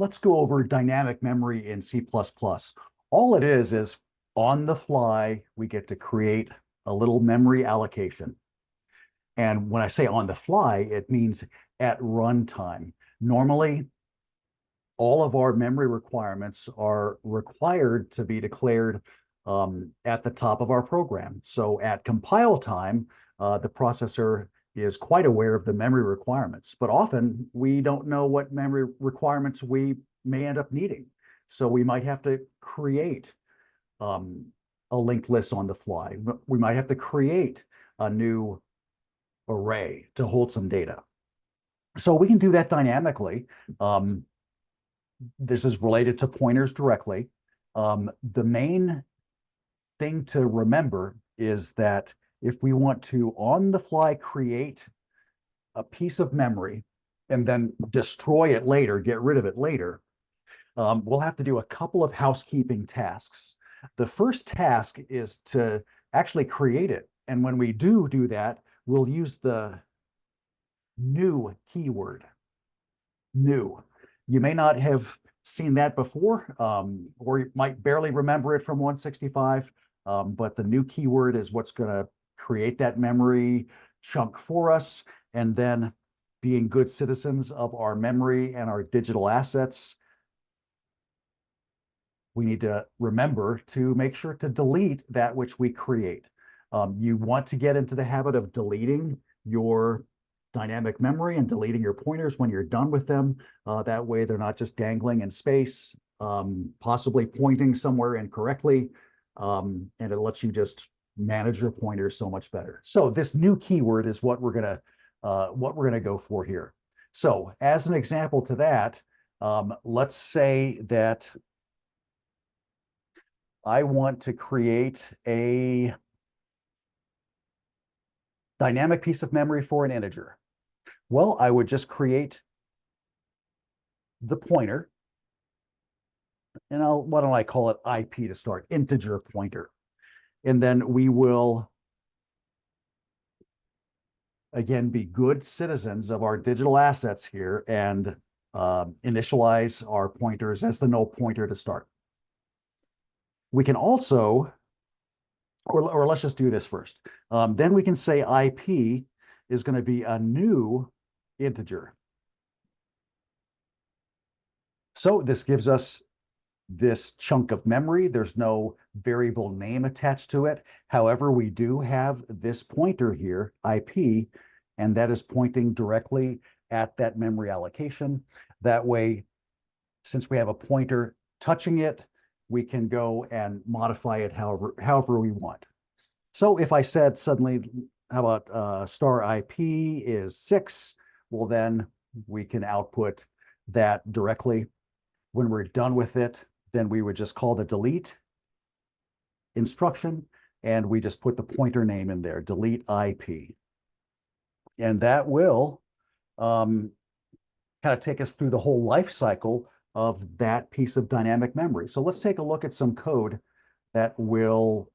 let's go over dynamic memory in C++. All it is on the fly, we get to create a little memory allocation. And when I say on the fly, it means at runtime. Normally, all of our memory requirements are required to be declared at the top of our program. So at compile time, the processor is quite aware of the memory requirements, but often we don't know what memory requirements we may end up needing. So we might have to create a linked list on the fly. We might have to create a new array to hold some data. So we can do that dynamically. This is related to pointers directly. The main thing to remember is that if we want to on the fly create a piece of memory and then destroy it later, get rid of it later, we'll have to do a couple of housekeeping tasks. The first task is to actually create it. And when we do that, we'll use the new keyword, new. You may not have seen that before, or you might barely remember it from 165, but the new keyword is what's going to create that memory chunk for us. And then being good citizens of our memory and our digital assets, we need to remember to make sure to delete that which we create. You want to get into the habit of deleting your dynamic memory and deleting your pointers when you're done with them. That way they're not just dangling in space, possibly pointing somewhere incorrectly, and it lets you just manage your pointers so much better. So this new keyword is what we're gonna go for here. So as an example to that, let's say that I want to create a dynamic piece of memory for an integer. Well, I would just create the pointer, and why don't I call it IP to start, integer pointer. And then we will, again, be good citizens of our digital assets here and initialize our pointers as the null pointer to start. We can also, or let's just do this first. Then we can say IP is going to be a new integer. So this gives us this chunk of memory. There's no variable name attached to it. However, we do have this pointer here, IP, and that is pointing directly at that memory allocation. That way, since we have a pointer touching it, we can go and modify it however we want. So if I said suddenly, how about star IP is 6, well, then we can output that directly. When we're done with it, then we would just call the delete instruction, and we just put the pointer name in there, delete IP. And that will kind of take us through the whole life cycle of that piece of dynamic memory. So let's take a look at some code that will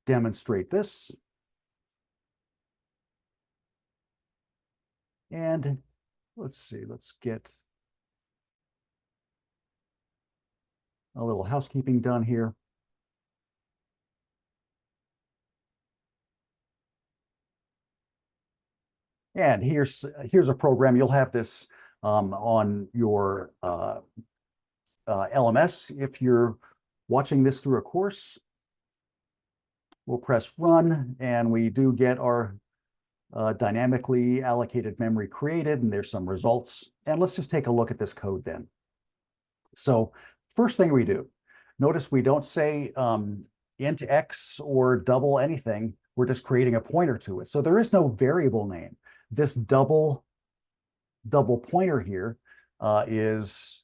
demonstrate this. And let's see, let's get a little housekeeping done here. And here's a program. You'll have this on your LMS if you're watching this through a course. We'll press run, and we do get our dynamically allocated memory created, and there's some results. And let's just take a look at this code then. So first thing we do, notice we don't say int x or double anything. We're just creating a pointer to it. So there is no variable name. This double pointer here is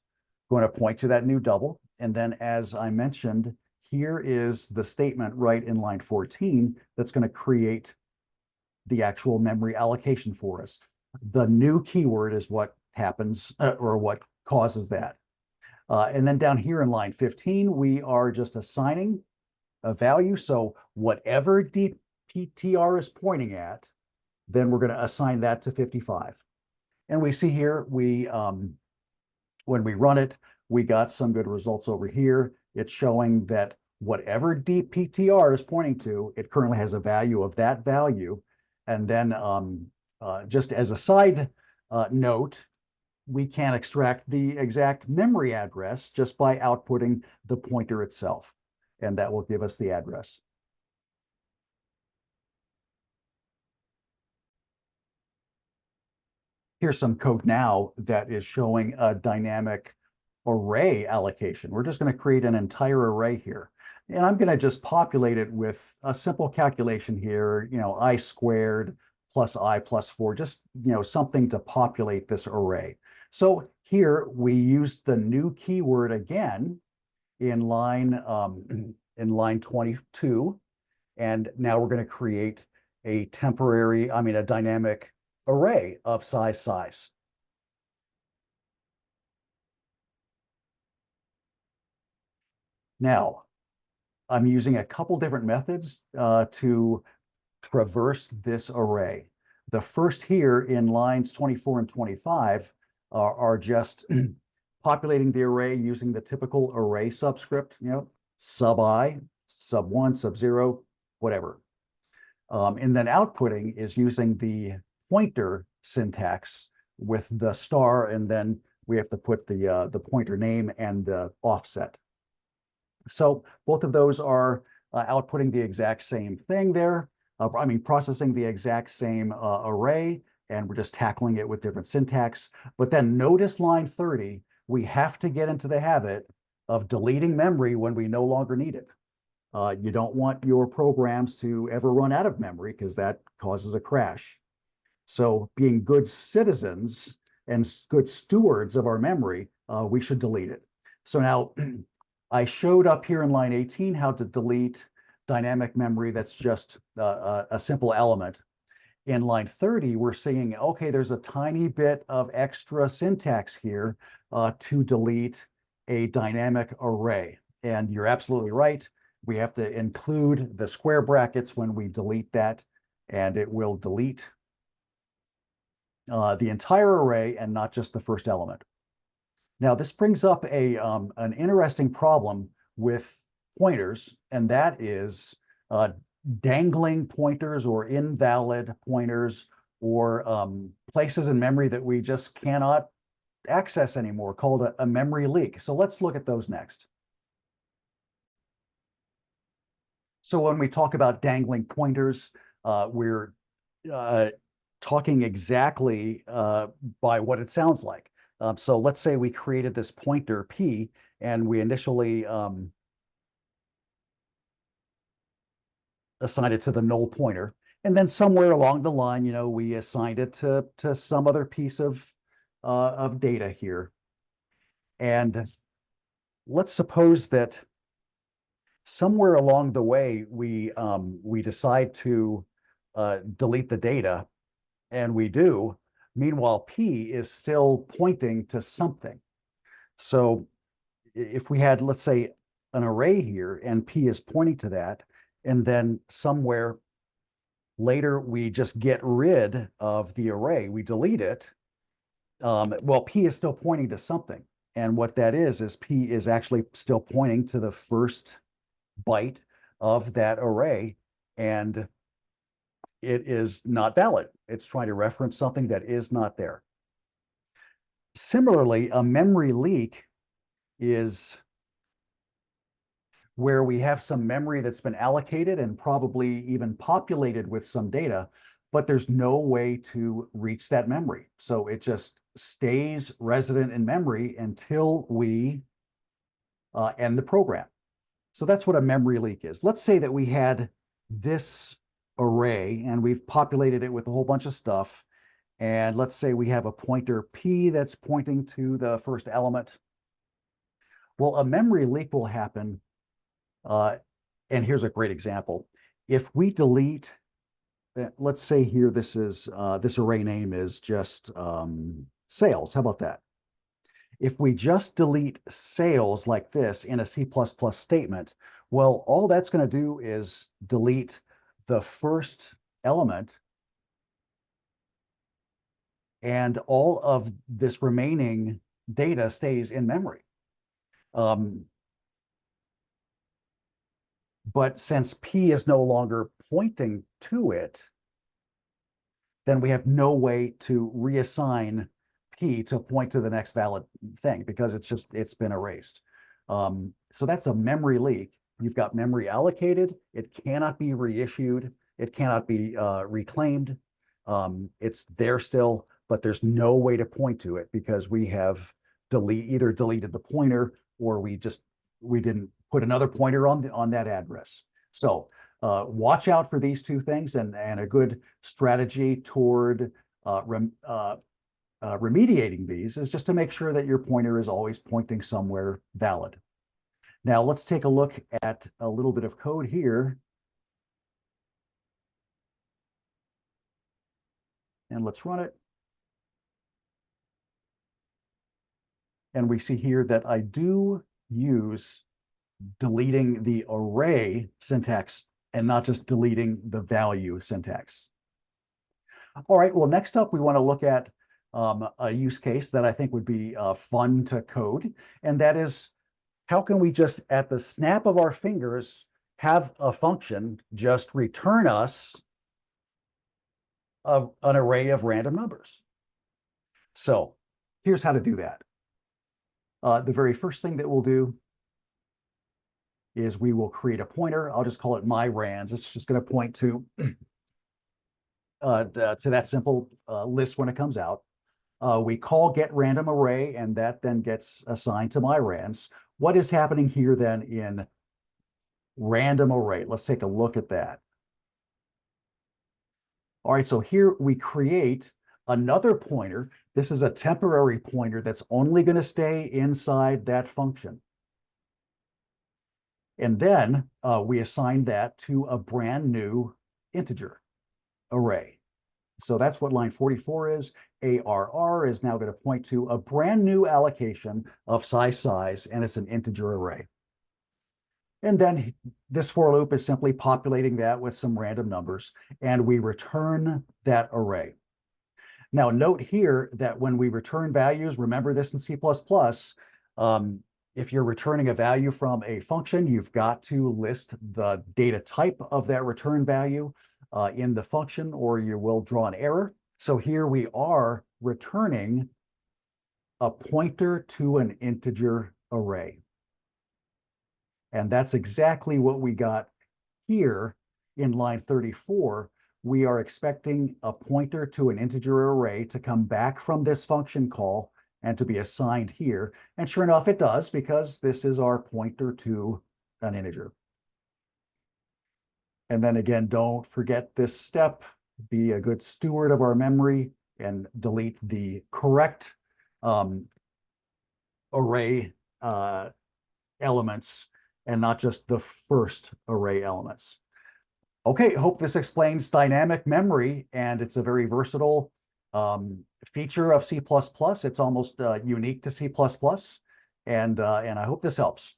going to point to that new double. And then, as I mentioned, here is the statement right in line 14 that's going to create the actual memory allocation for us. The new keyword is what happens or what causes that. And then down here in line 15, we are just assigning a value. So whatever DPTR is pointing at, then we're going to assign that to 55. And we see here we When we run it, we got some good results over here. It's showing that whatever dptr is pointing to, it currently has a value of that value. And then just as a side note, we can extract the exact memory address just by outputting the pointer itself, and that will give us the address. Here's some code now that is showing a dynamic array allocation. We're just going to create an entire array here. And I'm going to just populate it with a simple calculation here, I squared plus I plus 4, just, something to populate this array. So here we use the new keyword again in line 22. And now we're going to create a dynamic array of size. Now, I'm using a couple different methods to traverse this array. The first here in lines 24 and 25 are just populating the array using the typical array subscript, sub I, sub 1, sub 0, whatever. And then outputting is using the pointer syntax with the star, and then we have to put the pointer name and the offset. So both of those are outputting the exact same thing there. Processing the exact same array, and we're just tackling it with different syntax. But then notice line 30, we have to get into the habit of deleting memory when we no longer need it. You don't want your programs to ever run out of memory because that causes a crash. So being good citizens and good stewards of our memory, we should delete it. So now I showed up here in line 18 how to delete dynamic memory that's just a simple element. In line 30, we're seeing, okay, there's a tiny bit of extra syntax here to delete a dynamic array. And you're absolutely right. We have to include the square brackets when we delete that, and it will delete the entire array and not just the first element. Now, this brings up an interesting problem with pointers, and that is dangling pointers or invalid pointers or places in memory that we just cannot access anymore, called a memory leak. So let's look at those next. So when we talk about dangling pointers, we're talking exactly by what it sounds like. So let's say we created this pointer P, and we initially assigned it to the null pointer. And then somewhere along the line, we assigned it to some other piece of data here. And let's suppose that somewhere along the way, we decide to delete the data, and we do. Meanwhile, P is still pointing to something. So if we had, let's say, an array here, and P is pointing to that, and then somewhere later we just get rid of the array, we delete it, well, P is still pointing to something. And what that is P is actually still pointing to the first byte of that array, and it is not valid. It's trying to reference something that is not there. Similarly, a memory leak is where we have some memory that's been allocated and probably even populated with some data, but there's no way to reach that memory. So it just stays resident in memory until we end the program. So that's what a memory leak is. Let's say that we had this array and we've populated it with a whole bunch of stuff. And let's say we have a pointer P that's pointing to the first element. Well, a memory leak will happen. And here's a great example. If we delete, let's say here, this array name is just sales. How about that? If we just delete sales like this in a C++ statement, well, all that's going to do is delete the first element, and all of this remaining data stays in memory. But since P is no longer pointing to it, then we have no way to reassign P to point to the next valid thing because it's been erased. So that's a memory leak. You've got memory allocated. It cannot be reissued. It cannot be reclaimed. It's there still, but there's no way to point to it because we have either deleted the pointer or we didn't put another pointer on that address. So watch out for these two things, and a good strategy toward remediating these is just to make sure that your pointer is always pointing somewhere valid. Now let's take a look at a little bit of code here. And let's run it. And we see here that I do use deleting the array syntax and not just deleting the value syntax. All right, well, next up, we want to look at a use case that I think would be fun to code, and that is how can we just at the snap of our fingers have a function just return us an array of random numbers. So here's how to do that. The very first thing that we'll do is we will create a pointer. I'll just call it myRands. It's just going to point to that simple list when it comes out. We call getRandomArray, and that then gets assigned to myRands. What is happening here then in random array? Let's take a look at that. All right, so here we create another pointer. This is a temporary pointer that's only going to stay inside that function. And then we assign that to a brand new integer array. So that's what line 44 is. ARR is now going to point to a brand new allocation of size, and it's an integer array. And then this for loop is simply populating that with some random numbers, and we return that array. Now, note here that when we return values, remember this in C++, if you're returning a value from a function, you've got to list the data type of that return value in the function, or you will draw an error. So here we are returning a pointer to an integer array. And that's exactly what we got here in line 34. We are expecting a pointer to an integer array to come back from this function call and to be assigned here. And sure enough, it does, because this is our pointer to an integer. And then again, don't forget this step. Be a good steward of our memory and delete the correct array elements and not just the first array elements. Okay, hope this explains dynamic memory, and it's a very versatile feature of C++. It's almost unique to C++, and I hope this helps.